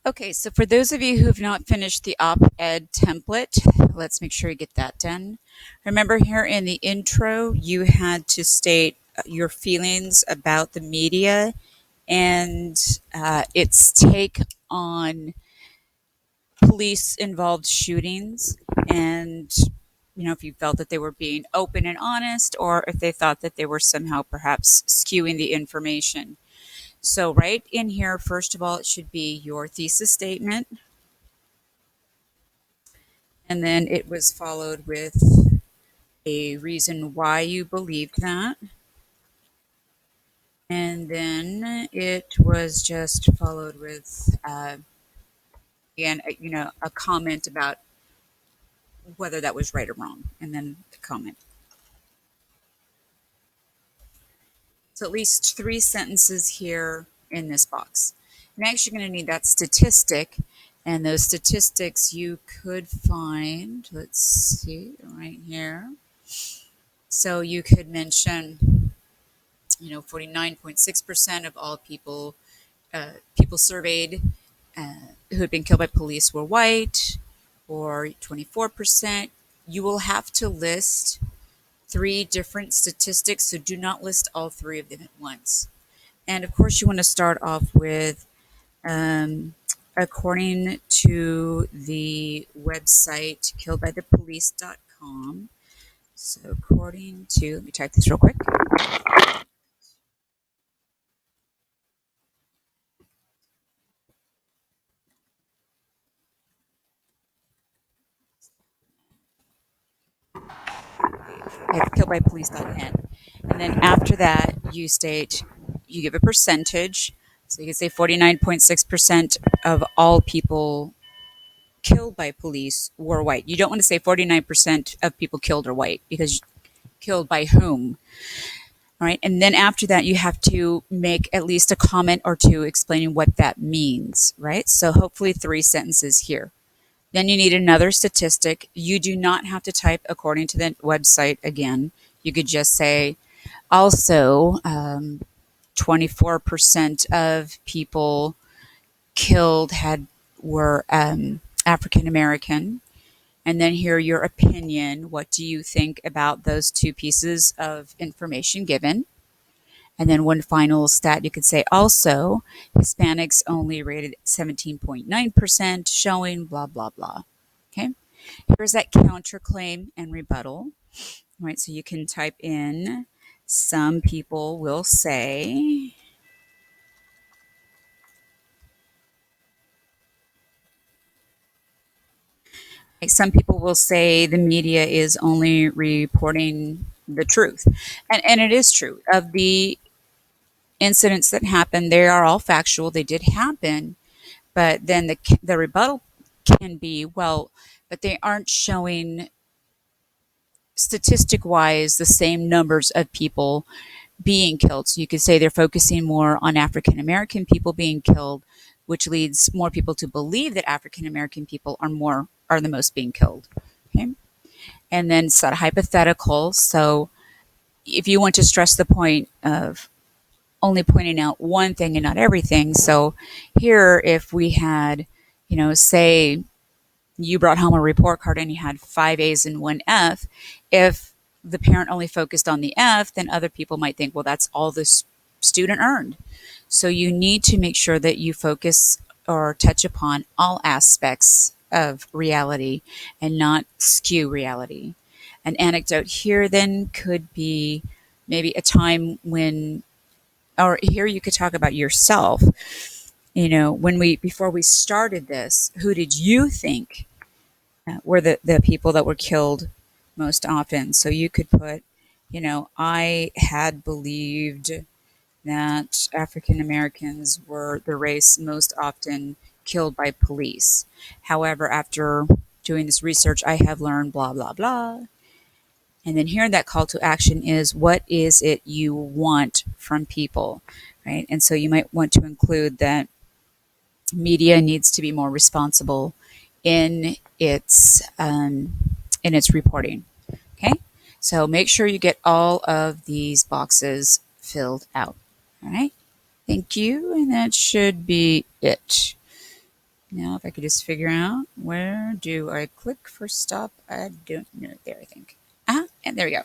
Okay, so for those of you who have not finished the op-ed template, let's make sure you get that done. Remember here in the intro, you had to state your feelings about the media and its take on police involved shootings, and if you felt that they were being open and honest, or if they thought that they were somehow perhaps skewing the information. So right in here, first of all, it should be your thesis statement, and then it was followed with a reason why you believed that, and then it was just followed with again, a comment about whether that was right or wrong, and then the comment. So at least 3 sentences here in this box. Next, you're going to need that statistic, and those statistics you could find, let's see, right here. So you could mention, 49.6% of all people surveyed who had been killed by police were white, or 24%. You will have to list 3 different statistics, so do not list all 3 of them at once. And of course, you want to start off with, according to the website killedbythepolice.com. So, according to, let me type this real quick. It's killedbypolice.net. And then after that, you give a percentage. So you can say 49.6% of all people killed by police were white. You don't want to say 49% of people killed are white, because killed by whom? All right. And then after that, you have to make at least a comment or two explaining what that means, right? So hopefully 3 sentences here. Then you need another statistic. You do not have to type according to the website again. You could just say, also, 24% of people killed were African American. And then here your opinion. What do you think about those 2 pieces of information given? And then one final stat you could say, also, Hispanics only rated 17.9%, showing blah, blah, blah. Okay. Here's that counterclaim and rebuttal. All right. So you can type in, some people will say, the media is only reporting the truth. And it is true. Of the incidents that happened, they are all factual. They did happen. But then the rebuttal can be, well, but they aren't showing statistic wise the same numbers of people being killed. So you could say they're focusing more on African American people being killed, which leads more people to believe that African American people are the most being killed. Okay. And then sort of hypothetical. So if you want to stress the point of only pointing out one thing and not everything. So here, if we had, say you brought home a report card and you had 5 A's and 1 F, if the parent only focused on the F, then other people might think, well, that's all this student earned. So you need to make sure that you focus or touch upon all aspects of reality and not skew reality. An anecdote here then could be maybe a time when, or here you could talk about yourself. Before we started this, who did you think were the people that were killed most often? So you could put, I had believed that African Americans were the race most often killed by police. However, after doing this research, I have learned blah, blah, blah. And then here, that call to action is, what is it you want from people, right? And so you might want to include that media needs to be more responsible in its reporting. Okay, so make sure you get all of these boxes filled out. All right, thank you, and that should be it. Now, if I could just figure out where do I click for stop? I don't know. There, I think. And there we go.